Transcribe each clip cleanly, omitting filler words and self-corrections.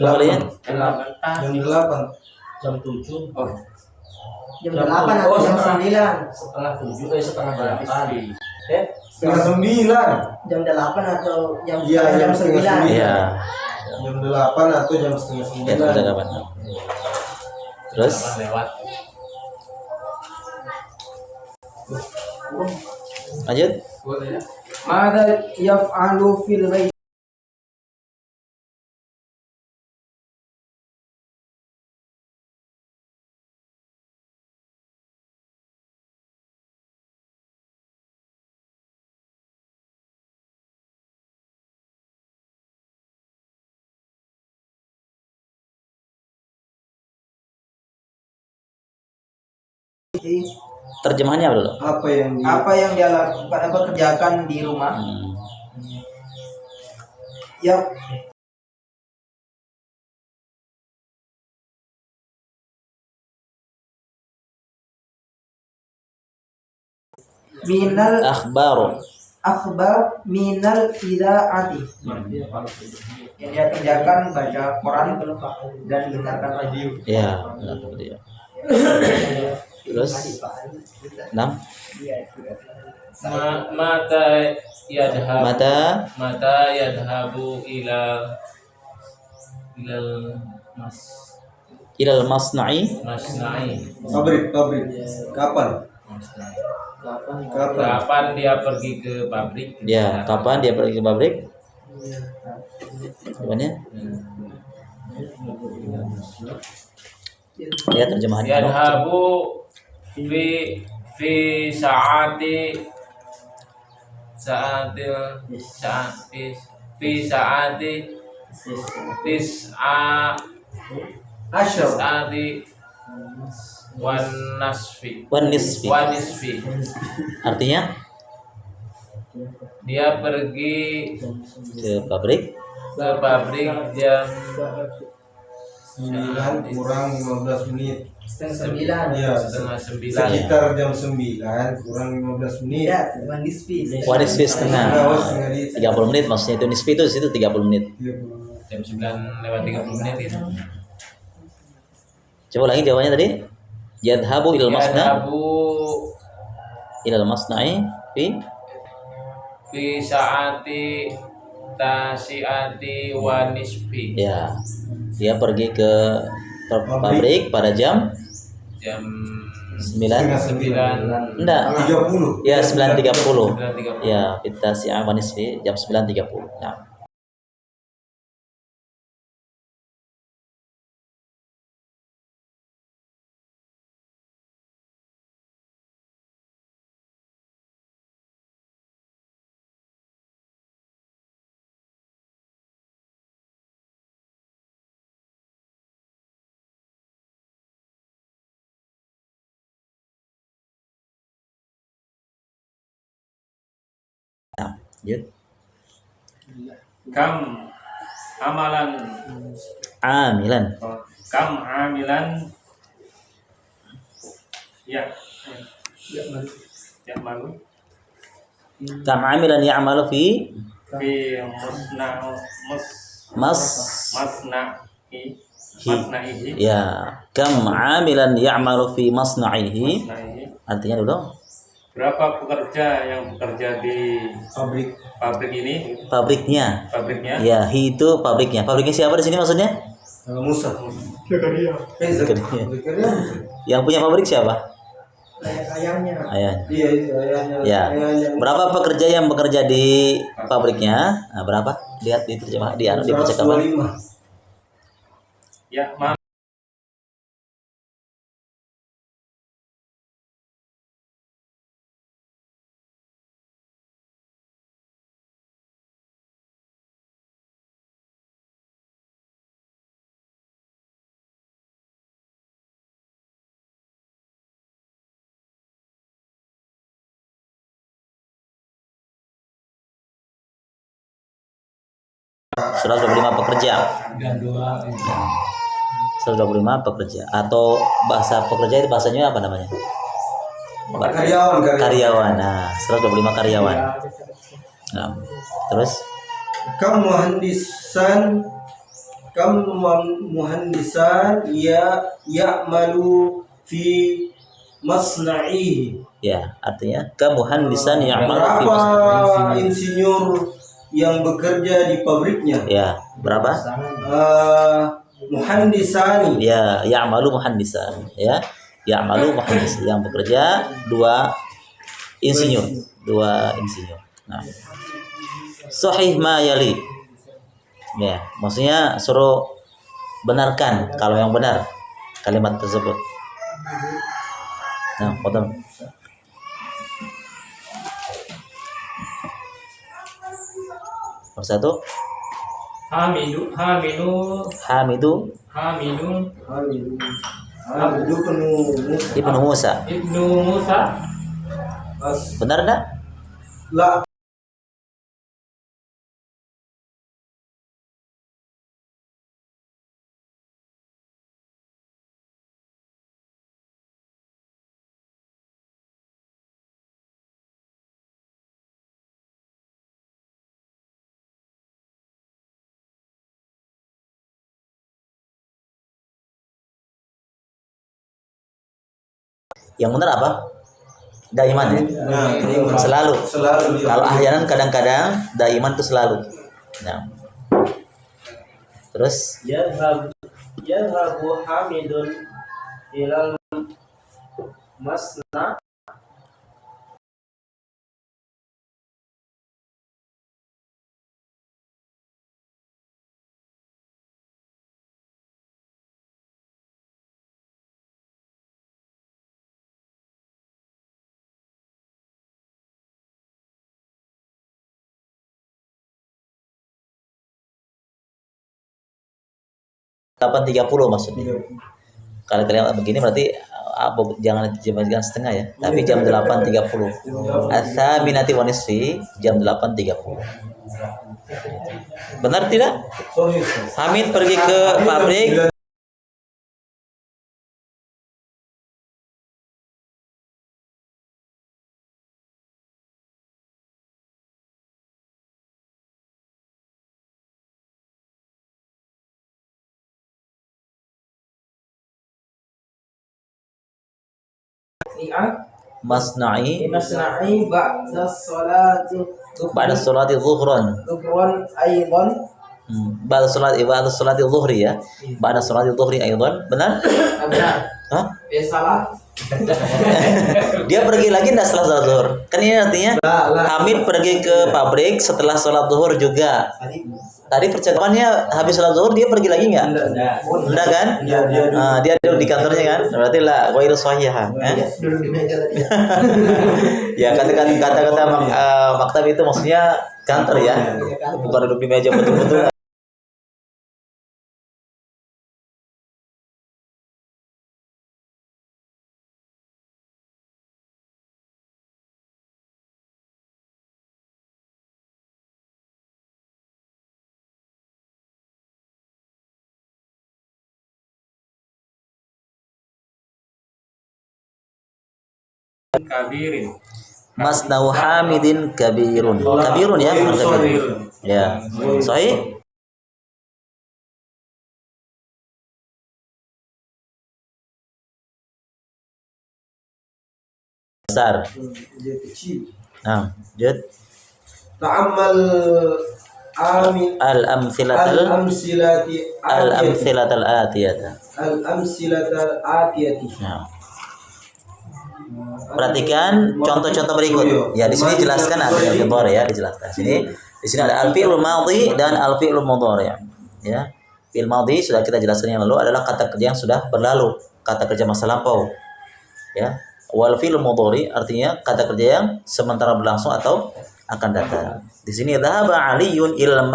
Kalian Jam 8. Jam 7. Oh, Jam 8 atau jam 9? setengah 7, setengah 8. Setengah 9. Jam 8 atau jam Iya, jam jam 9? iya. Jam 8 atau jam setengah Ya, 9. udah kapan? Terus Lewat. lanjut. Mada yaf'alu fil ghaib. Terjemahannya apa dulu? Apa yang Dia lakukan apa kerjakan di rumah? Ya, minal Akhbaru. akhbar minal idaati. Yang dia kerjakan baca Quran dan dengarkan radio. Ya, benar. Terus 6. Mata yadhabu. Mata Yadhabu ilal ilal masna'i. masna'i. pabrik? Kapan? Kapan dia pergi ke pabrik? Ya, kapan dia pergi ke pabrik? Jawabannya? Ya, terjemahannya. Yadhabu fi sa'ati fi sa'ati tis'ati wan nisfi. Artinya Dia pergi ke pabrik jam 9 kurang 15 menit. Setengah 9. Iya, setengah 9. sekitar jam 9 kurang 15 menit. Ya, wanisfi. wanisfi setengah. Oh, setengah di 30 menit maksudnya itu nisfi itu situ 30 menit. 30. Jam 9 lewat 30 menit itu. Coba lagi jawabannya tadi. Yadhabu ilal masna' Yadhabu ilal masna'i fi sa'ati tasi'ati wa nisfi. Ya, dia pergi ke pabrik pada jam Jam 9. Enggak. 30. Ya, 9.30. 9.30. Ya, kita siang wanisfi jam 9.30. Nah. Lanjut. Kam amalan Amilan. kam amilan ya malu Kam amilan ya'malu fi fi mas masna'ihi ya, kam amilan ya'malu fi masna'ihi. Artinya dulu berapa pekerja yang bekerja di pabrik ini? pabriknya. Ya, hi itu pabriknya. Pabriknya siapa di sini maksudnya? Musa. Zakaria. Yang punya pabrik siapa? Ayahnya. Ayah. Iya, itu ayahnya. Ya. Berapa pekerja yang bekerja di pabriknya? Nah, berapa? Lihat di terjemah di percakapan. 125. Ya, maaf. Surah 25 pekerja. 125 pekerja atau bahasa pekerja itu bahasanya apa namanya? Karyawan. Nah, 125 karyawan. Nah, terus Kam muhandisan Kam muhandisan ya'malu fi masna'ihi. Ya, artinya kemuhandisan ya'malu fi Berapa masna'ihi. insinyur yang bekerja di pabriknya? Ya, berapa? Muhandisani. Ya, ya'malu muhandisan. Ya, ya'malu muhandis yang bekerja dua insinyur. Nah, sahih ma yali. Ya, maksudnya suruh benarkan kalau yang benar kalimat tersebut. Nah, potong. Satu. Hamidu Hamidun Ibnu Musa. Ibnu Musa. Benar enggak? La 'Yang benar apa? Daiman ya. Selalu. Kalau ahyanan kadang-kadang, daiman itu selalu. Nah. Terus Yadhabu Hamidun ilal masna. delapan 30 maksudnya. Kalau kalian begini berarti jangan jam setengah ya, tapi jam 8.30. Ats-tsaminati wa nisfi, jam 8.30. Benar tidak? Hamid pergi ke pabrik masna'i Masna'i ba'da salati ba'da sholati zuhran. dhuhran aydan. Ba'da sholati zuhri ya. Ba'da sholati zuhri aidan. Benar? Benar. Hah? Salah. Dia pergi lagi enggak setelah sholat zuhur? Kan ini artinya Hamid pergi ke pabrik setelah sholat zuhur juga. Tadi percakapannya habis sholat zuhur dia pergi lagi enggak? Enggak kan? Dia duduk di kantornya kan? Berarti lah ghairu shahihah. Duduk di meja tadi. Ya kata-kata maktab itu maksudnya kantor ya. Bukan duduk di meja betul-betul. Kabirin. Masnau Hamidin kabirun. Kabirun ya, bukan kabirun. Ya. Sahih? Besar. Nah, jad Ta'ammal al-amsilatal atiyata. Al-amsilatal atiyati. Nah. Perhatikan contoh-contoh berikut. Ya, di sini jelaskan ada yang mudhari ya, dijelaskan. Di sini ada al-fi'lul madhi dan al-fi'lul mudhari. Ya. Fi'il madhi sudah kita jelaskan yang lalu adalah kata kerja yang sudah berlalu, kata kerja masa lampau. Ya. Wal fi'lul mudhari artinya kata kerja yang sementara berlangsung atau akan datang. Di sini dhahaba Aliyun ilal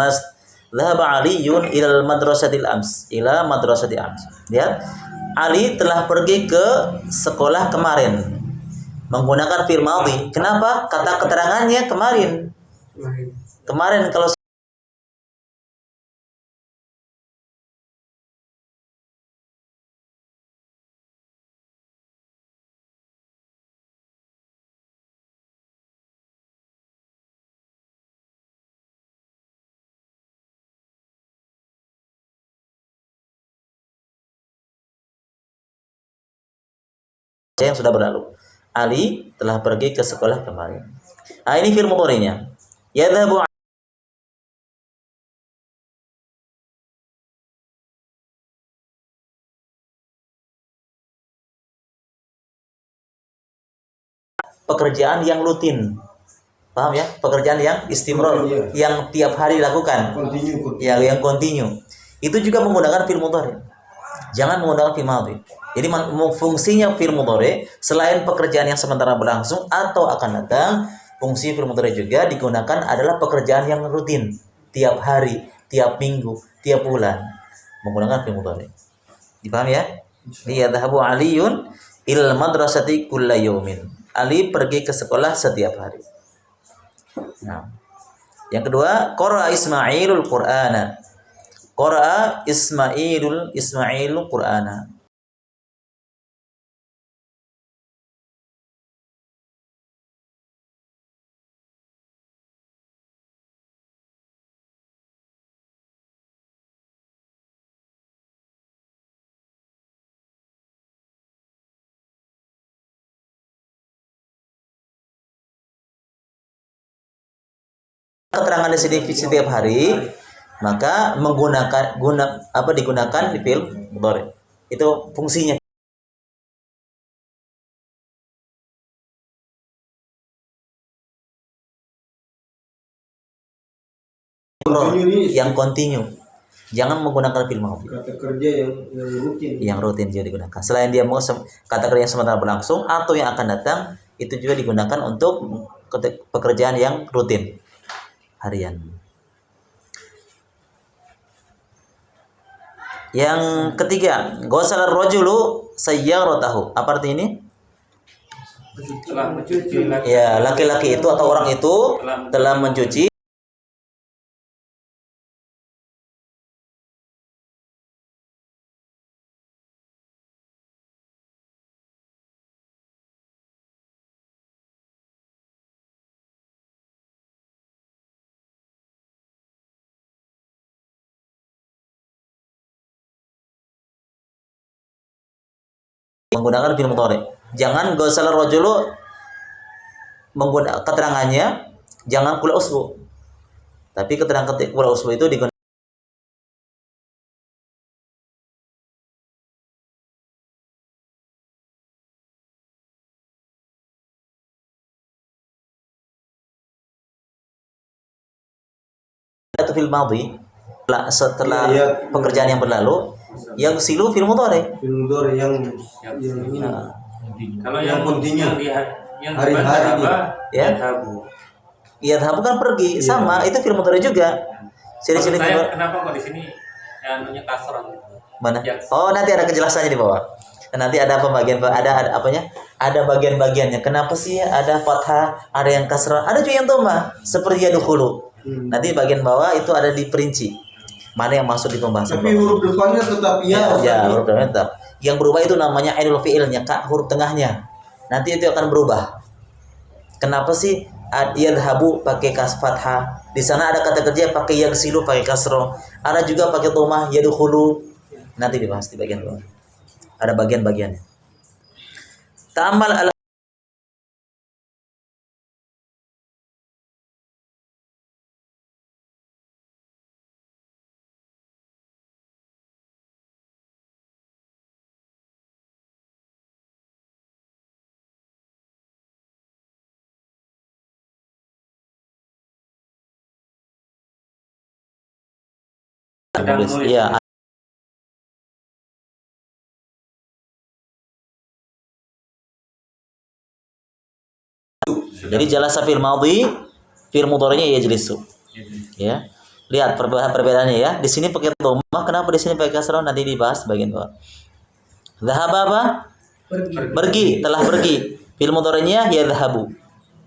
madrasatil ams, ila madrasatil ams. Lihat, Ali telah pergi ke sekolah kemarin. Menggunakan fi'il madhi. Kenapa? Kata keterangannya kemarin. Kemarin kalau yang sudah berlalu. Ali telah pergi ke sekolah kemarin. Ah, ini fi'il mudhari'nya. Yadhhabu pekerjaan yang rutin. Paham ya? Pekerjaan yang istimrar, yang tiap hari dilakukan. Continue. Ya, yang continue. Itu juga menggunakan fi'il mudhari'. Jangan menggunakan fi'il madhi. Jadi fungsinya fi'il mudhari' selain pekerjaan yang sementara berlangsung atau akan datang, fungsi fi'il mudhari' juga digunakan adalah pekerjaan yang rutin, tiap hari, tiap minggu, tiap bulan. Menggunakan fi'il mudhari'. Dipahami ya? Yadhhabu Aliyun ilal madrasati kulla yaumin. Ali pergi ke sekolah setiap hari. Nah, yang kedua, qara'a Ismailul Qur'ana. Qara'a Ismailul Qur'ana. Keterangan di sini setiap hari, maka digunakan di fi'il mudhari'. Itu fungsinya. Yang continue. Jangan menggunakan fi'il madhi. Kata kerja yang rutin. Yang rutin juga digunakan. Selain dia mau kata kerja yang sementara berlangsung atau yang akan datang, itu juga digunakan untuk pekerjaan yang rutin harian. Yang ketiga, ghasala ar-rajulu sayyaratahu. Apa artinya ini? Telah mencuci laki. Ya, laki-laki itu atau orang itu telah mencuci menggunakan fi'il mudhari'. Jangan ghasala ar-rajulu menggunakan keterangannya jangan kula usbu. Tapi keterangan kula usbu itu digunakan fil madhi setelah pekerjaan yang berlalu, yang silu fil mudhari'. Fi'il mudhari' yang ini. Kalau yang continue. yang Hari-hari apa? Ya. Yadhhabu. Yadhhabu kan pergi, sama itu fil mudhari' juga. Sini-sini Maksud saya, kenapa kok di sini anunya kasrah gitu? mana? Ya. Oh, nanti ada kejelasannya di bawah. Nanti ada pembagian ada apanya? Ada bagian-bagiannya. Kenapa sih ada fathah, ada yang kasrah, ada juga yang dhammah seperti yadkhulu. Nanti bagian bawah itu ada diperinci. Mana yang masuk di pembahasan. Tapi huruf depannya tetap ya, ya. huruf depannya tetap. Yang berubah itu namanya ainul fi'ilnya, Kak, huruf tengahnya. Nanti itu akan berubah. Kenapa sih yadhhabu pakai fathah? Di sana ada kata kerja pakai yaghsilu pakai kasroh. Ada juga pakai dhammah yadkhulu. Nanti dibahas di bagian bawah. Ada bagian-bagiannya. Ta'ammal ala Sedang nulis. nulis. Iya. Jadi jalasa fil madhi, fil mudhari'nya yajlisu. Ya. Lihat perbedaannya ya. Di sini pakai dhammah, kenapa di sini pakai kasrah? Nanti dibahas bagian bawah. Dhahaba apa? Pergi, telah pergi. Fil mudhari'nya yadhhabu.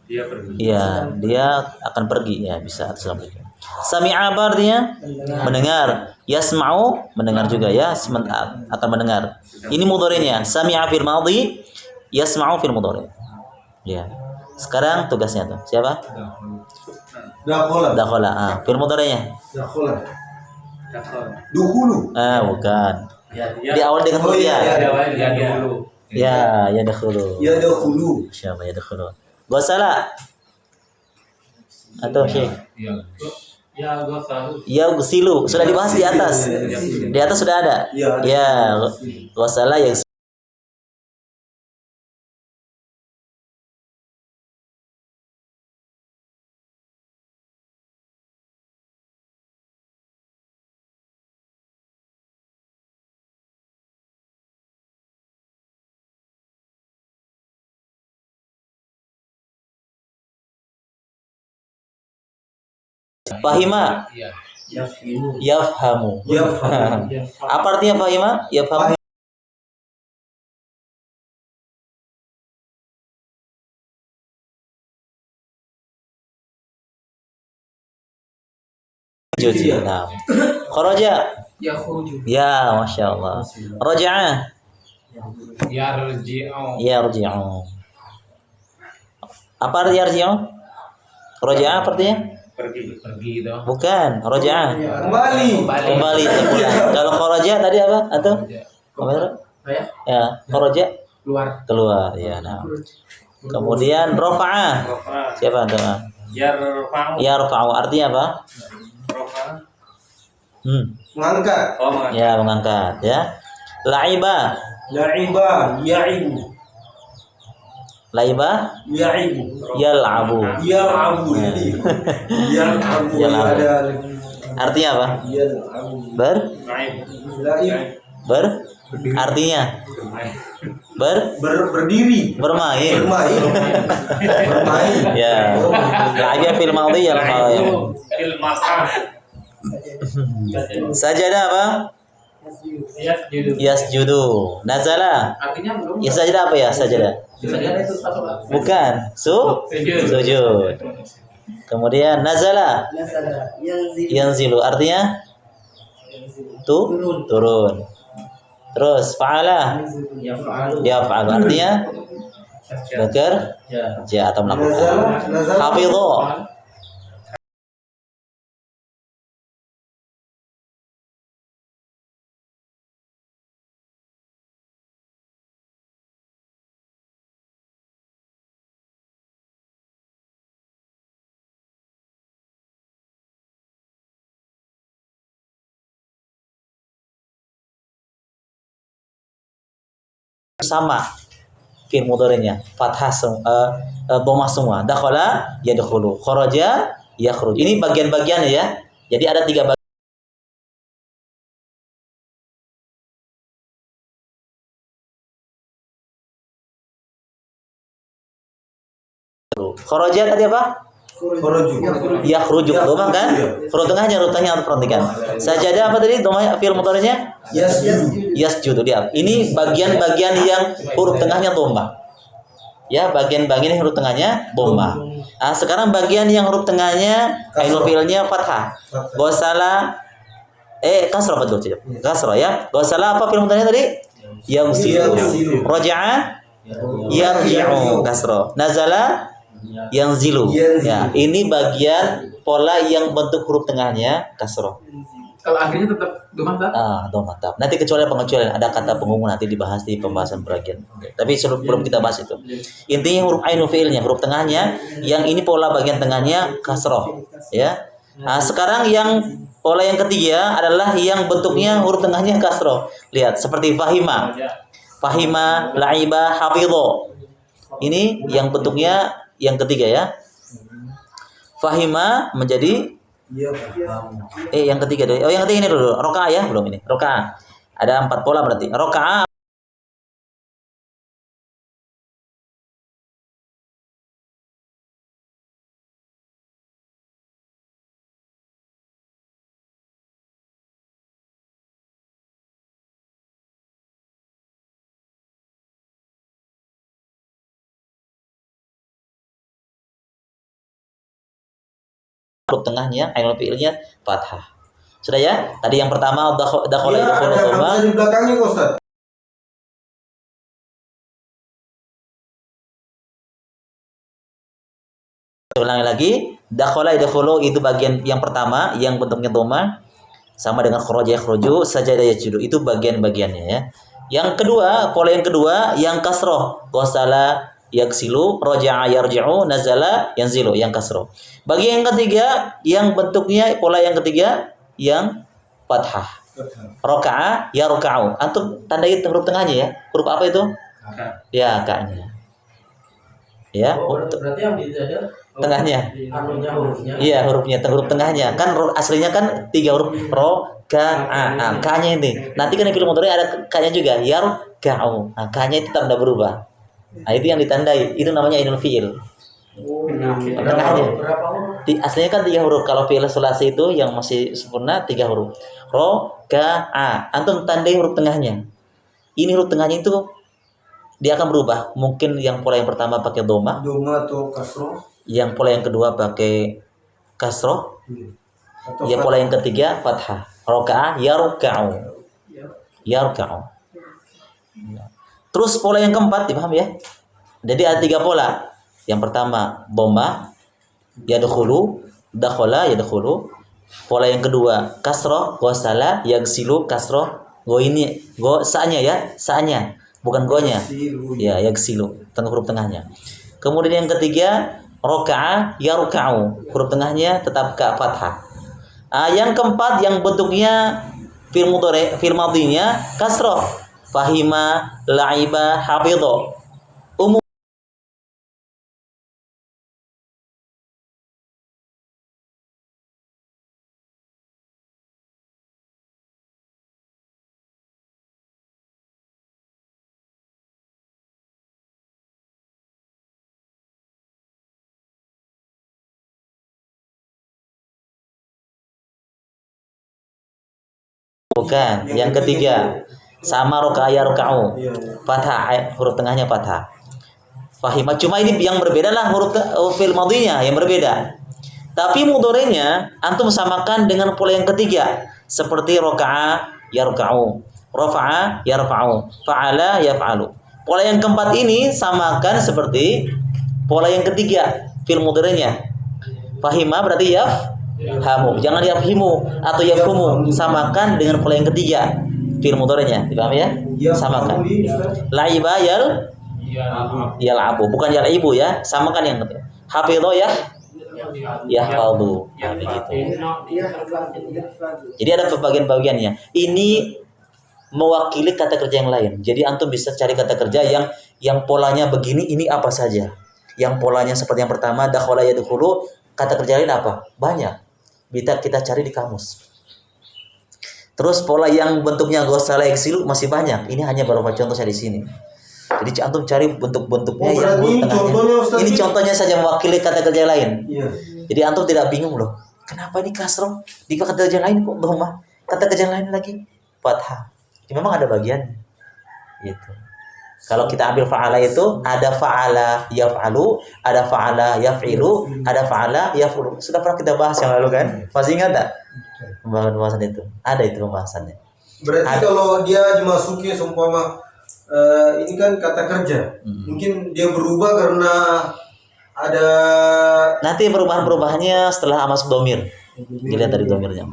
Dia pergi. Ya, dia akan pergi ya, bisa assalamualaikum. Sami'a apa artinya? Mendengar. Yasma'u mendengar juga ya, akan mendengar. Ini mudhari'nya. Sami'a fil madhi, yasma'u fil mudhari'. Ya. Sekarang tugasnya tuh. Siapa? Dakhala. Dakhala. Fil mudhari'nya. Dakhala. Dakhala. Dukhulu. Bukan. Ya, Di awal dengan huruf ya. Dia dulu. Ya, yadkhulu. Yadkhulu. Insyaallah yadkhulu. Ghasala. Atau Syekh. Ya gua selalu. Yaghsilu. Sudah dibahas di atas. Di atas sudah ada. Ya, Ya, ghasala yaghsilu. Fahima. Yafhamu. Yafhamu. Apa artinya fahima? Yafhamu. Cuci. Nah. Kharaja. Ya, masya Allah. Raja'a. Yarji'u. Apa arti yarji'u? Raja'a apa artinya? Pergi itu. Bukan, raja'a. Kembali pulang. Kalau kharaja tadi apa? Atau apa itu? Ya, kharaja keluar. Ya, nah. Kemudian rafa'a. Siapa antum? Yarfa'u. Yarfa'u artinya apa? Rafa'a. Mengangkat. Oh, mengangkat. Ya, mengangkat ya. La'iba. La'iba, ya'ibu. Laiba Ya'ibu. yal'abu. Yal'abu. Yal'abu. Yal'abu. Ada Artinya apa? yal'abu. Lain. La'ib. Artinya Berdiri. bermain. Bermain. Bermain. Ya. La'ibya fil madhi yal'abu. Fil mas'af. Sajadah apa? Yasjudu. Nazala. Artinya belum. Ya sajadah apa ya? Sajadah. Bukan. Sujud. Kemudian nazala. Yanzilu artinya turun. Terus fa'ala. Yaf'alu artinya bekerja atau melakukan. Hafidhu. Sama fi'il mudhari'nya fathah dhamma semua. Dakhala yadkhulu, kharaja yakhruj. Ini bagian-bagiannya ya. Jadi ada 3 bagian. Kharaja tadi apa? Yakhruju. Dhamma kan? Huruf tengahnya harus perhatikan. Sajadah apa tadi? Dhamma fi'il mudhari'nya yasjudu dia. Ini bagian-bagian yang huruf tengahnya dhamma. Ya, bagian-bagian yang huruf tengahnya dhamma. Nah, sekarang bagian yang huruf tengahnya ainul fi'ilnya fathah. Ghasala kasrah betul saja. Kasrah ya. Ghasala apa fi'il mudhari'nya tadi? Yaghsilu. Raja'a yarji'u kasrah. Nazala yanzilu. Ya, ini bagian pola yang bentuk huruf tengahnya kasrah. Kalau akhirnya tetap domah tak? Dhamma tab. Nanti pengecualian ada kata pengumum nanti dibahas di pembahasan bagian. Tapi sebelum kita bahas itu. Intinya huruf ainul fi'ilnya, huruf tengahnya yang ini pola bagian tengahnya kasrah, ya. Nah, sekarang yang pola yang ketiga adalah yang bentuknya huruf tengahnya kasrah. Lihat seperti fahima. Fahima, la'iba, hafidho. Ini yang bentuknya yang ketiga ya. Fahima menjadi yang ketiga dulu. Oh, yang ketiga ini dulu. Roka'ah ya, belum ini. Roka'ah. Ada 4 pola berarti. Roka'ah huruf tengahnya ainul fi'ilnya fathah. Sudah ya? Tadi yang pertama dakhala yadkhulu dhamma. Di belakangnya Ustaz. Ulangi lagi, dakhala yadkhulu itu bagian yang pertama yang bentuknya dhamma sama dengan kharaja yakhruju, sajada yajudu. Itu bagian-bagiannya ya. Yang kedua, pola yang kedua yang kasroh. Ghasala yaksilu, roja'a yarji'u, nazala yanzilu, yang kasroh. Bagi yang ketiga, yang bentuknya pola yang ketiga yang fathah. Roka'a yarka'u. Antum tandai huruf tengahnya ya. Huruf apa itu? Ya, ka-nya. Ya, Berarti yang ada tengahnya. anunya hurufnya. Iya, huruf tengahnya. Kan aslinya kan 3 huruf ro, ka, a. Nah, ka-nya ini. Nanti kan di film motornya ada ka-nya juga. Yarka'u. Nah, ka-nya itu tidak berubah. Nah, itu yang ditandai. Itu namanya ainul fi'il. Tengahnya. Berapa huruf? Aslinya kan 3 huruf. Kalau fi'il sulasi itu yang masih sempurna 3 huruf. Ro, ka, a. Antum tandai huruf tengahnya. Ini huruf tengahnya itu dia akan berubah. Mungkin yang pola yang pertama pakai doma, Doma atau kasroh yang pola yang kedua pakai kasroh, atau ya pola yang ketiga fathah. Roka'a yarka'u. Yarka'u. Terus pola yang keempat dipaham ya? Jadi ada 3 pola. Yang pertama doma, yadkhulu, dakhala yadkhulu. Pola yang kedua kasroh, ghasala yaghsilu, kasroh. Go ini, go sa-nya ya, sa-nya. Bukan go-nya. Ya, yaghsilu, tengah huruf tengahnya. Kemudian yang ketiga roka'a yarka'u. Huruf tengahnya tetap ka fathah. Yang keempat yang bentuknya fi'il mudhari, fi'il madhinya kasroh. Fahima, la'iba, hafidho. Umum bukan. Yang ketiga sama roka'a yarka'u. Fathah, huruf tengahnya fathah. Fahima, cuma ini yang berbeda lah huruf fi'il madhinya yang berbeda. Tapi mudhari'nya antum samakan dengan pola yang ketiga seperti roka'a yarka'u, rafa'a yarfa'u, fa'ala yaf'alu. Pola yang keempat ini samakan seperti pola yang ketiga fi'il mudhari'nya. Fahima berarti yafhamu, jangan yafhimu atau yafhumu, samakan dengan pola yang ketiga fi'il mudhari'nya. Dipahami ya? Samakan. La'iba yal'abu, bukan yal'ibu ya, samakan yang ketiga. Hafidho yahfadhu. Nah, begitu. Jadi ada bagian-bagiannya. Ini mewakili kata kerja yang lain. Jadi antum bisa cari kata kerja yang polanya begini, ini apa saja. Yang polanya seperti yang pertama dakhala yadkhulu, kata kerja lain apa? Banyak. Bisa kita cari di kamus. Terus pola yang bentuknya ghasala yaghsilu masih banyak. Ini hanya beberapa contoh saya di sini. Jadi antum cari bentuk-bentuknya yang ini tengahnya. contohnya, Ustaz, Ini contohnya saja mewakili kata kerja lain. Iya. Jadi antum tidak bingung loh. Kenapa ini kasroh? Di kata kerja lain kok dhamma? Kata kerja lain lagi fathah. Ya, memang ada bagian. Gitu. Kalau kita ambil fa'ala itu ada fa'ala yaf'alu, ada fa'ala yaf'ilu, ada fa'ala yaf'ulu. Sudah pernah kita bahas yang lalu kan? Masih ingat tak? Pembahasan itu. Ada itu pembahasannya. Berarti kalau dia dimasuki seumpama ini kan kata kerja, mungkin dia berubah karena ada Nanti perubahan-perubahannya setelah masuk domir. Dilihat dari domirnya.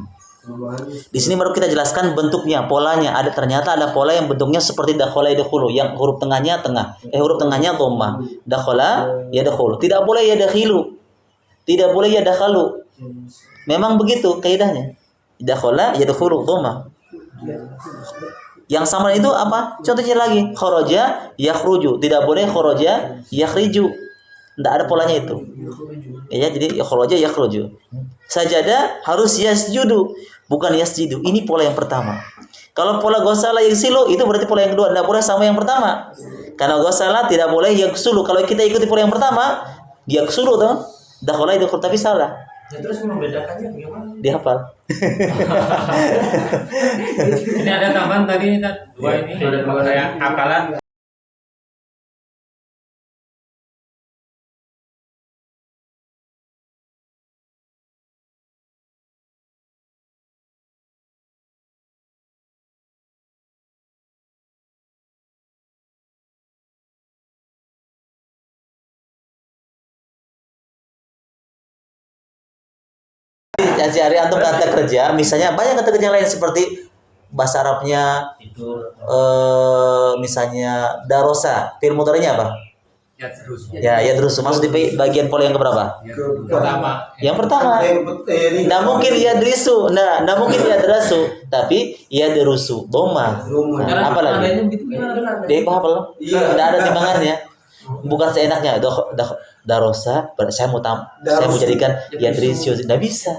Di sini baru kita jelaskan bentuknya, polanya. Ternyata ada pola yang bentuknya seperti dakhala yadkhulu, yang huruf tengahnya huruf tengahnya dhamma. Dakhala yadkhulu. Tidak boleh yadkhilu. Tidak boleh yadkhalu. Memang begitu kaidahnya. Dakhala yadkhulu dhamma. Yang sama itu apa? Contohnya lagi, kharaja yakhruju. Tidak boleh kharaja yakhriju. Tidak ada polanya itu. Ya, jadi kharaja yakhruju. Sajadah harus yasjudu, bukan yasjudu. Ini pola yang pertama. Kalau pola ghasala yaghsilu itu berarti pola yang kedua. Tidak boleh sama yang pertama. Karena ghasala tidak boleh yaghsulu. Kalau kita ikuti pola yang pertama, yaghsulu tuh. Dakhala itu tapi salah. Ya, terus membedakannya bagaimana? Dihafal. Ini ada tambahan tadi dua ini kayak akalan. Cari antum kata kerja, misalnya banyak kata kerja lain seperti bahasa Arabnya misalnya darosa, fi'il mudhari'nya apa? Ya terus. Ya, yadrusu. Masuk di bagian pola yang keberapa? Pertama. Yang pertama. Nggak mungkin yadrisu. Nggak mungkin yadrasu, tapi yadrusu. Doma. Apa lagi? Dia apa lo? Iya. Nggak ada timbangannya. Bukan seenaknya. Darosa. Saya mau jadikan yadrisu. Nggak bisa.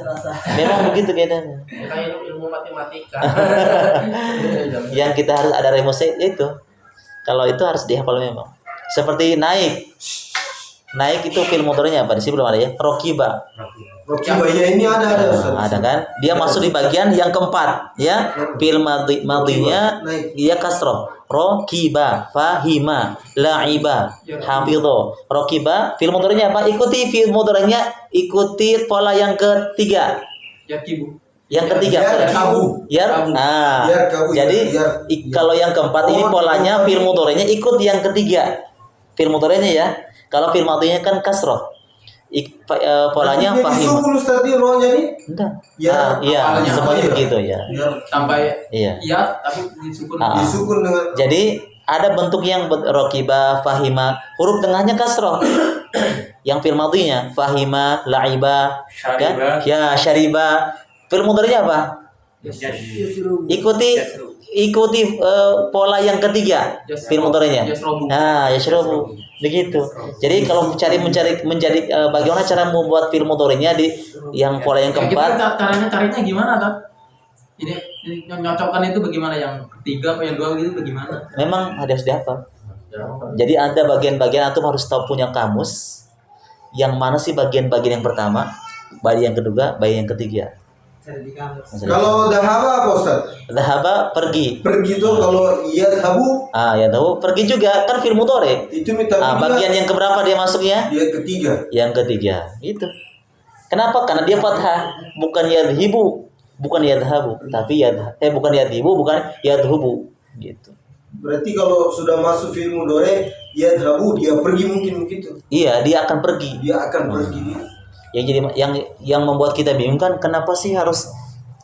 Memang begitu kayaknya. Kayak ilmu matematika. Yang kita harus ada rumusnya itu. Kalau itu harus dihafal memang. Seperti naik itu fi'il mudhari'nya apa? Di sini belum ada ya. Rokiba. Rokibanya ini ada. Ada kan? Dia masuk di bagian yang keempat ya. Fi'il madhinya dia kasroh. Rokiba, fahima, la'iba, hafidho. Rokiba fi'il mudhari'nya apa? Ikuti fi'il mudhari'nya, ikuti pola yang ketiga. Yakibu. Yang ketiga. Jadi kalau yang keempat ini polanya fi'il mudhari'nya ikut yang ketiga. Fi'il mudhari'nya ya. Kalau fi'il madhinya kan kasroh. Polanya fahim. Disukun tadi rohnya nih. Enggak. Ya. Iya, semuanya ya. begitu ya. Sampai Iya. tapi disukun. Disukun dengan. Jadi ada bentuk yang rokiba, fahima, huruf tengahnya kasroh. Yang fi'il madhinya fahima, la'iba, Syariba. ya syariba. Fi'il mudhari'nya apa? Ikuti pola yang ketiga fi'il mudhari'nya. Nah, yashrabu. Begitu. Jadi kalau menjadi bagaimana cara membuat fi'il mudhari'nya di yang pola yang keempat? Caranya gimana, Tat? Ini nyocokkan itu bagaimana, yang ketiga atau yang dua gitu bagaimana? Memang harus dihafal. Jadi ada bagian-bagian antum harus tahu punya kamus. Yang mana sih bagian-bagian yang pertama, bagian yang kedua, bagian yang ketiga. Kalau dahaba apa Ustaz? Dahaba pergi. Pergi tuh kalau iya dahabu Ya tahu pergi juga kan fi'il mudhari'. itu minta Bagian yang keberapa dia masuknya? dia ketiga. Yang ketiga. Itu. Kenapa? Karena dia fathah, bukan yadhibu, bukan yadhabu, tapi bukan yadhibu, bukan yadhubu gitu. Berarti kalau sudah masuk fi'il mudhari ya dahabu dia pergi mungkin begitu. Iya, dia akan pergi. Dia akan pergi. Yang membuat kita bingung kan kenapa sih harus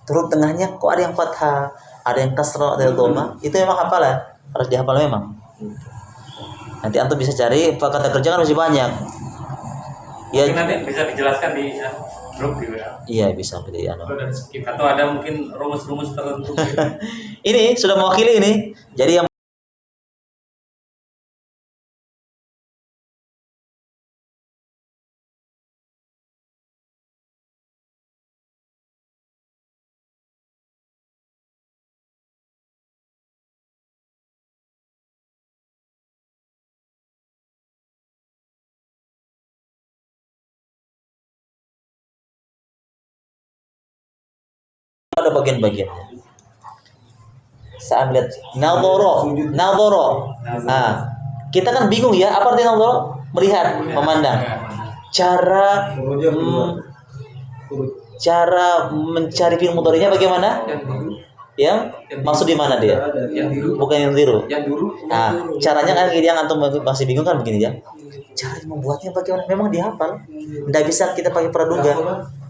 huruf tengahnya kok ada yang fathah, ada yang kasrah, ada yang dhamma. Itu memang hafalan, harus dihafal memang. Nanti antum bisa cari kata kerja kan masih banyak. Ya, Mungkin nanti bisa dijelaskan di grup juga. iya bisa seperti Kalau dari skip atau ada mungkin rumus-rumus tertentu. Ini sudah mewakili ini. Jadi yang ada bagian-bagiannya. Saya melihat nadhara. Kita kan bingung ya, apa artinya nadhara? Melihat, memandang. Cara mencari fi'il mudhari'nya bagaimana? Yang maksud di mana dia? Bukan yang ziru. Caranya kan yang antum masih bingung kan begini ya. Cara membuatnya bagaimana? Memang dihafal. Enggak bisa kita pakai praduga.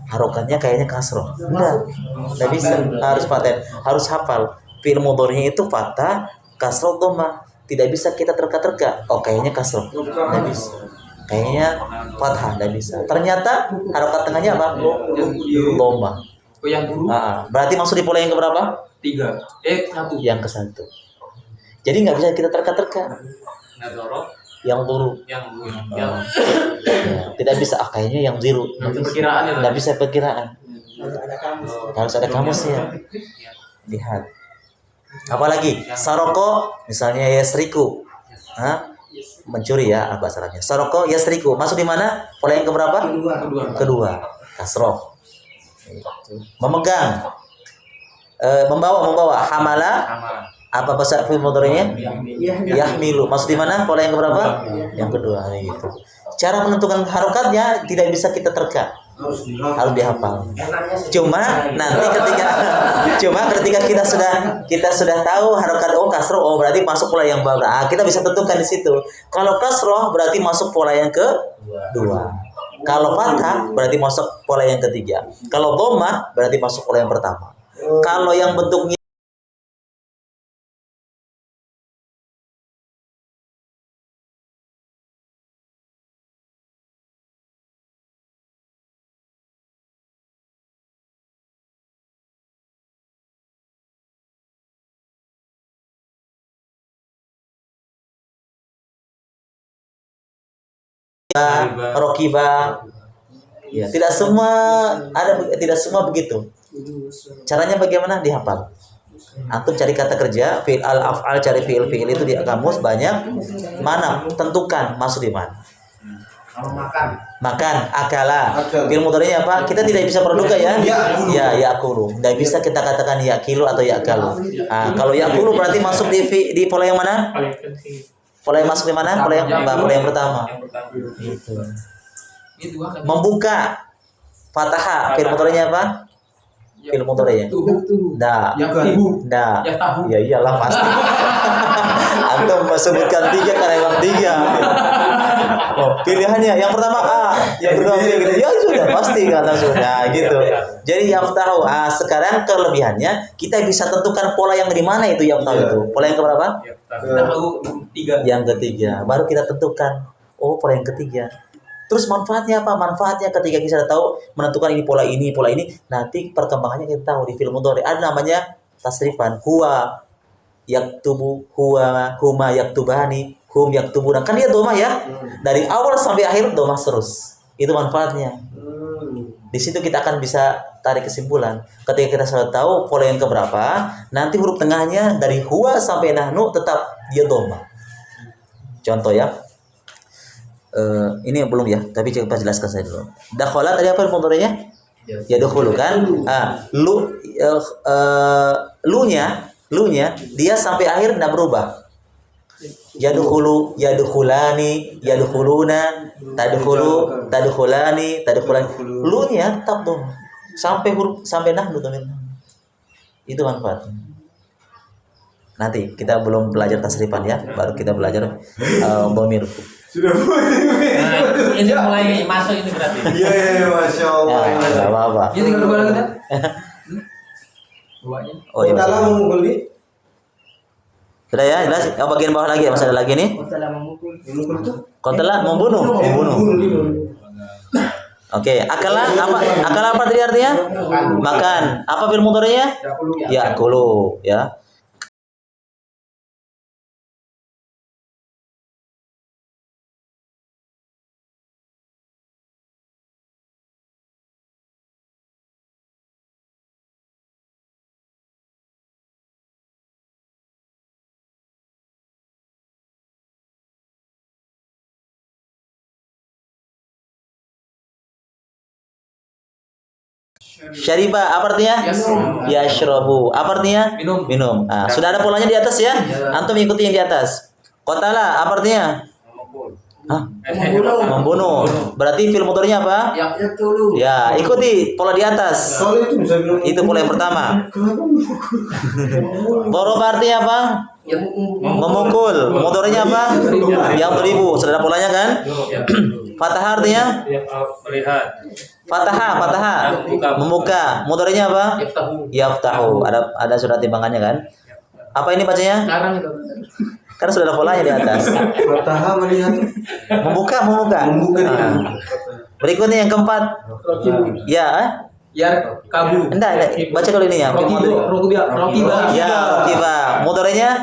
Harokatnya kayaknya kasroh. Enggak bisa. Harus paten, harus hafal. Fi'il mudhari'nya itu fathah, kasroh, dhamma. Tidak bisa kita terka-terka. Oh, kayaknya kasroh. Enggak bisa. Kayaknya fathah, enggak bisa. Ternyata harokat tengahnya apa? Dhamma. Oh, yang dulu Berarti maksud di pola yang keberapa? 3. 1. Yang ke-1. Jadi nggak bisa kita terka-terka. Nadoro Yang dulu. yang Ya, tidak bisa kayaknya yang ziru. Perkiraan ya. Nggak bisa perkiraan. Harus ada kamusnya. Lihat. Apalagi saroko misalnya yasriku. Mencuri ya bahasa Arabnya. Saroko yasriku. Masuk di mana? Pola yang keberapa? Kedua. Kasroh. Memegang. Membawa hamala. Apa bahasa fi'il mudhari'nya? Yahmilu. Maksud di mana? Pola yang keberapa? Yang kedua gitu. Cara menentukan harokatnya tidak bisa kita terka. Harus dihafal. Cuma ketika kita sudah tahu harokat kasroh, berarti masuk pola yang baru. Kita bisa tentukan di situ. Kalau kasroh berarti masuk pola yang kedua. Kalau fathah berarti masuk pola yang ketiga. Kalau dhamma berarti masuk pola yang pertama. Kalau yang bentuknya rokiba. Ya, tidak semua begitu. Caranya bagaimana? Dihafal. Antum cari kata kerja, fi'il al-af'al, cari fi'il itu di kamus banyak. Mana? Tentukan masuk di mana. Kalau makan. Makan, akala. Akal. Fi'il mudhari'nya apa? Kita tidak bisa produk ya. Ya, yakulu. Tidak bisa kita katakan yakilu atau yakalu. Kalau yakulu berarti masuk di pola yang mana? Paling penting. Pola yang masuk di mana? Pola yang pertama. Yang pertama. Itu. Itu kan. Membuka. Fataha. Fi'il mudhari'nya apa? Fi'il mudhari'nya. Da. Yang ibu. Da. Yang tahu. Ya iyalah pasti. Antum sebutkan 3 karena emang 3. Oh, pilihannya yang pertama A, yang kedua B gitu. Ya sudah pasti kata sudah gitu. Jadi yaftahu. Sekarang kelebihannya kita bisa tentukan pola yang di mana itu yaftahu itu. Pola yang keberapa? Tahu 3. Yang ketiga. Baru kita tentukan. Oh, pola yang ketiga. Terus manfaatnya apa? Manfaatnya ketika kita tahu menentukan ini pola ini, nanti perkembangannya kita tahu di film mudhari. Ada namanya tasrifan. Huwa yaktubu, huma yaktubani, hum yaktubuna. Kan dia domah ya. Dari awal sampai akhir domah terus. Itu manfaatnya. Di situ kita akan bisa tarik kesimpulan. Ketika kita sudah tahu pola yang keberapa, nanti huruf tengahnya dari huwa sampai nahnu tetap dia domah. Contoh ya. Ini belum ya, tapi coba jelaskan saya dulu. Dakhala tadi apa mudhari'nya? Ya dukhulu kan? Lunya dia sampai akhir tidak berubah. Yadkhulu, yadkhulani, yadkhuluna, tadkhulani. Lunya tetap dong. Sampai nahnu tuh. Itu manfaatnya. Nanti kita belum belajar tasrifan ya, baru kita belajar dhamir. Sudah Nah, ini mulai masuk ini berarti. Iya, masya Allah. Enggak apa-apa. Ya tinggal 2 lagi kan? 2-nya. Oh iya. Dalam memukul nih. Sudah ya, jelas. Bagian bawah lagi, masih ada lagi nih. Memukul itu. Qatala membunuh. Oke, akala apa tadi artinya? Makan. Apa fi'il mudhari'nya? Ya'kulu, ya. Syariba apa artinya? Yashrabu. Apa artinya? Minum. Sudah ada polanya di atas ya? Antum ikuti yang di atas. Qatala apa artinya? Membunuh. Berarti fi'il mudhari'nya apa? Ya, ikuti pola di atas. Kalau itu bisa bilang. Itu pola yang pertama. Doroba artinya apa? Memukul. Mudhari'nya apa? Yang beribu. Sudah ada polanya kan? Fatah artinya? Melihat. Fataha. Membuka. Mudhari'nya apa? Yaftahu. Ada surat timbangannya kan? Apa ini bacanya? Sekarang itu. Kan sudah ada polanya di atas. Fataha melihat. Membuka. Berikutnya yang keempat. Ya, Ya kabu. enggak. Baca dulu ini ya. Rokiba. Ya, rokiba. Mudhari'nya?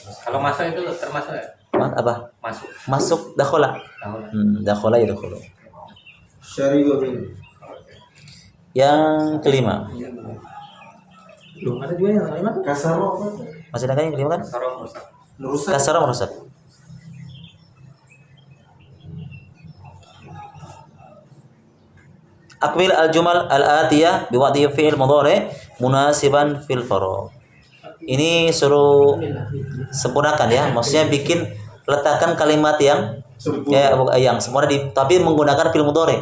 Kalau masuk itu termasuk ya? Apa? Masuk. Masuk dakhala. Dakhala ya dakhala. Syariba bin. Yang kelima. Belum ada juga yang kelima. Kasaro apa? Masih ada kan yang kelima kan? Sarung rusak. Merusak. Kasara merusak. Akmil al-jumal al-atiyah biwaqti fi'il mudhari' munasiban fil faragh. Ini suruh sempurnakan ya, maksudnya bikin letakkan kalimat yang yang sempurna tapi menggunakan fi'il mudhari'.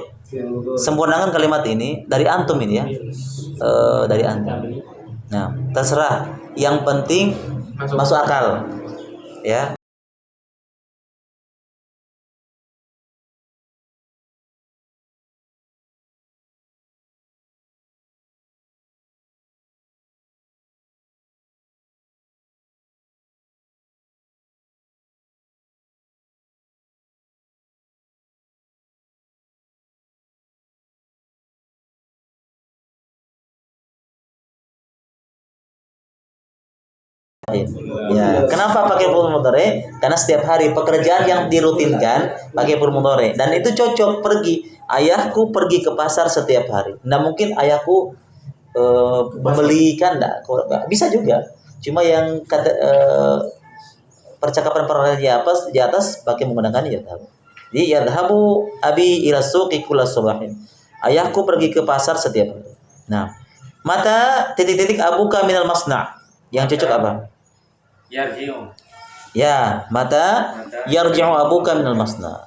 Sempurnakan kalimat ini dari antum ini ya. Dari antum. Nah, terserah. Yang penting masuk akal. Ya. Ya, kenapa pakai fi'il mudhari? Karena setiap hari pekerjaan yang dirutinkan pakai fi'il mudhari dan itu cocok pergi. Ayahku pergi ke pasar setiap hari. Nah, mungkin ayahku membelikan enggak? Bisa juga. Cuma yang kata percakapan di atas pakai menggunakan yadhabu. Jadi yadhabu abi ila suqi kulla subahin. Ayahku pergi ke pasar setiap hari. Nah, mata titik-titik abuka minal masna'. Yang cocok apa? Yarji'u. Ya, mata yarji'u abuka minal masna'.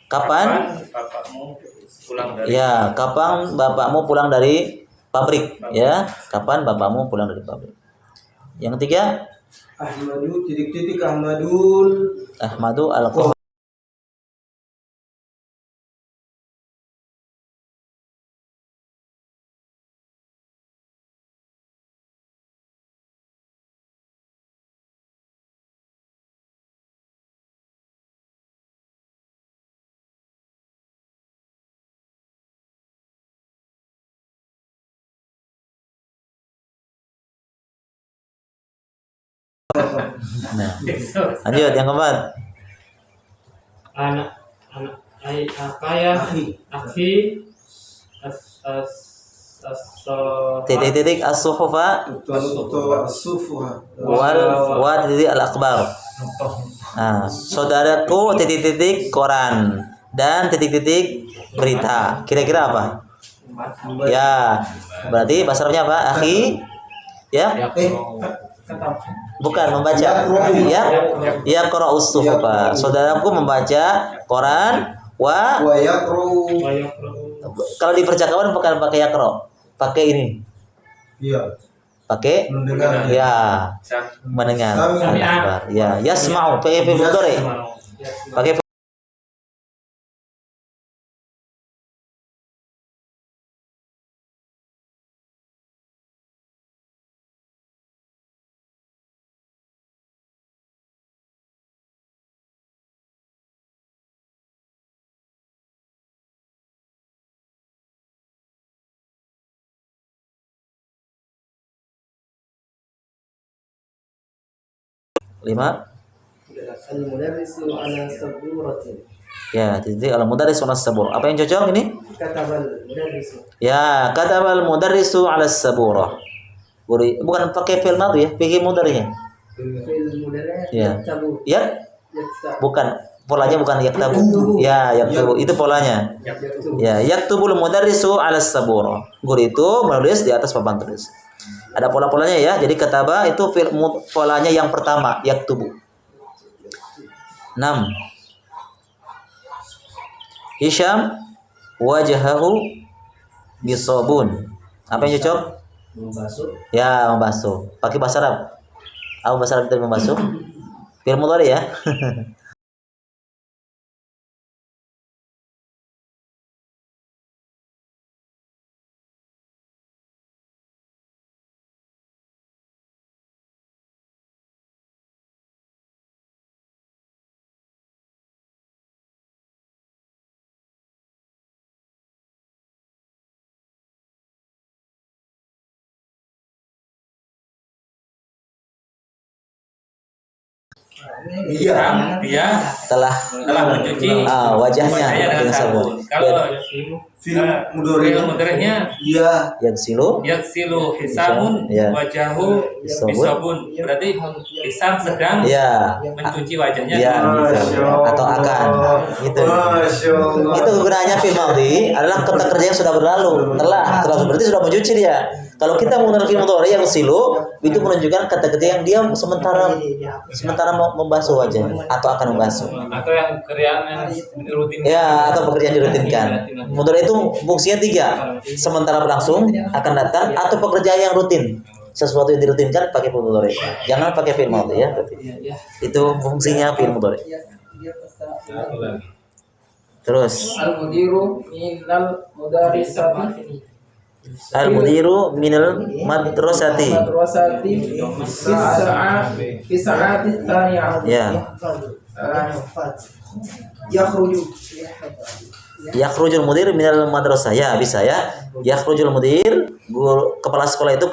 Kapan? Bapakmu pulang dari Ya, kapan bapakmu pulang dari pabrik? Ya, kapan bapakmu pulang dari pabrik? Yang ketiga, Ahmadu titik-titik Ahmadun. Ahmadu al-Qahar. Nah, lanjut yang keempat. anak ayah akhi Titik-titik as-suhufa Sufuha. wa titik al-akhbar. Nah, saudaraku titik-titik koran dan titik-titik berita. Kira-kira apa? Ya, berarti bahasa Arabnya apa? Akhi? Ya? Bukan membaca. Ya. Ya qara'us suhufa. Saudaraku membaca koran wa Wa yaqra'u. kalau di percakapan bukan pakai yaqra. Pakai ini. Iya. Pakai Mendengar. ya, mendengar. Sami'an. Al-akhbar. Ya, yasma'u pakai fi'il mudhari. Pakai lima. Al-mudarrisu ala saburatin. Ya, titik al-mudarris wa sabur. Apa yang cocok ini? Katabal mudarrisu. Ya, katabal mudarrisu 'ala saburah. Bukan pakai fi'il madhi ya, pakai mudhari'nya. Fil mudarris Ya. yaktabu. Ya, Yaktabu. bukan. Polanya bukan yaktabu. Ya, yaktubu. Itu polanya. Ya, yaktubul mudarrisu 'ala saburah. Guru itu menulis di atas papan tulis. Ada pola-polanya ya. Jadi kataba itu polanya yang pertama, yaktubu. 6. Hisham wajahahu bisabun. Apa yang cocok? Membasuh. Ya, membasuh. Pakai bahasa Arab. Apa bahasa Arab itu membasuh? Fi'il mudhari ya. Iya. dia Telah mencuci wajahnya dengan sabun. Kalau Film mudhari. mudhari'nya Iya. Yang silu yaksilu hisamun Ya. wajahu Bisabun. bisabun. Berarti Hisam sedang ya, mencuci wajahnya ya, dengan gitu. Atau akan gitu. Masya Allah. Itu gunanya fi'il madhi adalah kata kerja yang sudah berlalu, telah berarti sudah mencuci dia. Kalau kita menggunakan fi'il mudhari yang silu, itu menunjukkan kata kerja yang dia sementara membasuh wajah atau akan membasuh. atau yang kerjaan yang rutin. Ya, atau pekerjaan dirutinkan. Mudhari itu fungsinya 3. Sementara berlangsung, akan datang, atau pekerjaan yang rutin. Sesuatu yang dirutinkan pakai fi'il mudhari. Jangan pakai fi'il madhi ya. Itu fungsinya fi'il mudhari. Terus Al-mudiru minal mudarrisati. al-mudiru minal madrasati. Madrasati fi sa'ati tsaniyah. Ya. Yakhruju. Yakhrujul mudir minal madrasah. Ya, bisa ya. Yakhrujul mudir, guru kepala sekolah itu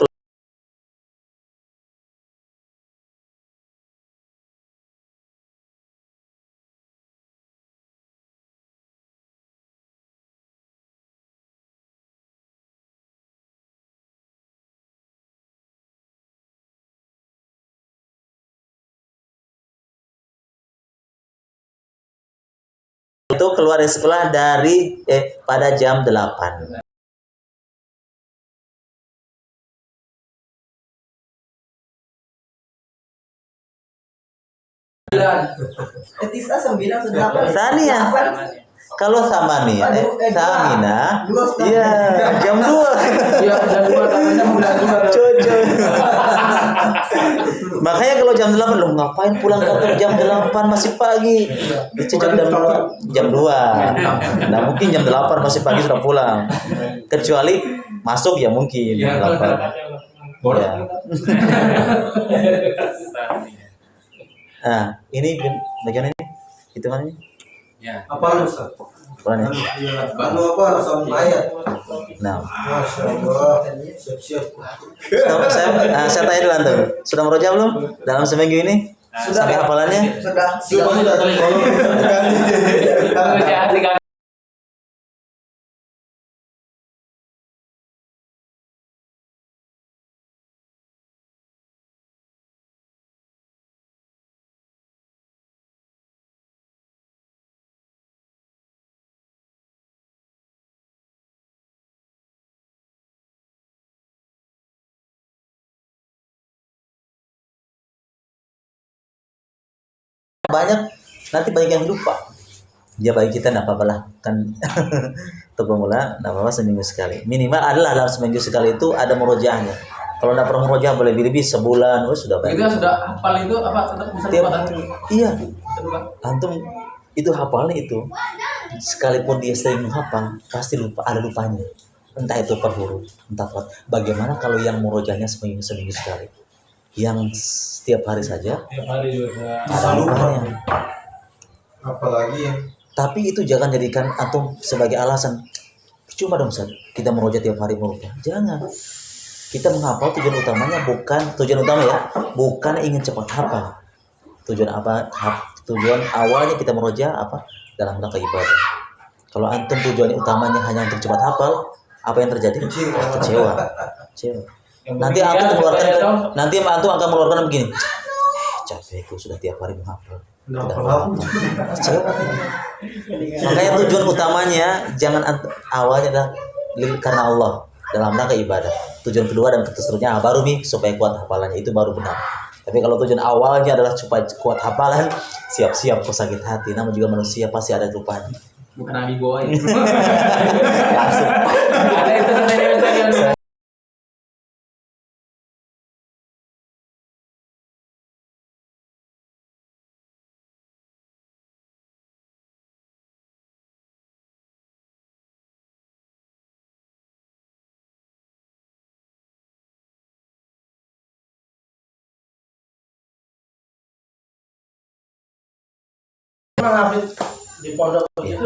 itu keluar dari sekolah pada jam 8. Etisa 9 sudah Sania. Kalau Samania, Samina, iya jam 2. Iya, jam 2 katanya bulan 2. Cocok. Makanya kalau jam 8 lo ngapain pulang kantor jam 8 masih pagi? Cocok jam 2. Nah, mungkin jam 8 masih pagi sudah pulang. Kecuali masuk ya mungkin jam 8. Ya. Nah, ini bagian ini hitungannya. Ya. Apa Ustaz? Apaan ya? Iya, anu apa sama ayat. Nah, Masya Allah. Siap-siap. saya tanya dulu antum. Sudah meroja belum dalam seminggu ini? Sudah. Sampai hafalannya? Sudah. Sudah. Kalau Banyak nanti banyak yang lupa. Ya bagi kita enggak apa-apa lah kan. Untuk pemula enggak apa-apa seminggu sekali. Minimal adalah dalam seminggu sekali itu ada murojaahnya. Kalau enggak pernah murojaah boleh lebih sebulan, sudah Itu baik. yang sudah hafal itu apa tetap bisa Tiap lupa kan? hari. Iya. Bisa lupa. Antum itu hafalnya itu sekalipun dia sering menghafal pasti lupa, ada lupanya, entah itu per huruf entah apa. Bagaimana kalau yang murojaahnya seminggu sekali, yang setiap hari saja Tiap hari juga. ada lupanya. apalagi ya. Tapi itu jangan jadikan antum sebagai alasan. Cuma dong Ustaz, kita meroja tiap hari meroja. Jangan. Kita menghafal tujuan utama ya, bukan ingin cepat hafal. Tujuan apa? Tujuan awalnya kita meroja apa? Dalam rangka ibadah. Kalau antum tujuan utamanya hanya untuk cepat hafal, apa yang terjadi? Kecewa. Nanti antum akan mengeluarkan begini. Capekku sudah tiap hari menghafal. Tidak apa-apa. Kecewa. Makanya tujuan utamanya jangan awalnya adalah karena Allah dalam rangka ibadah. Tujuan kedua dan seterusnya baru nih supaya kuat hafalannya, itu baru benar. Tapi kalau tujuan awalnya adalah supaya kuat hafalan, siap-siap kau sakit hati. Namun juga manusia pasti ada lupanya. Bukan Abi Boy. Langsung. Ada itu sebenarnya. Memang Hafid di pondok itu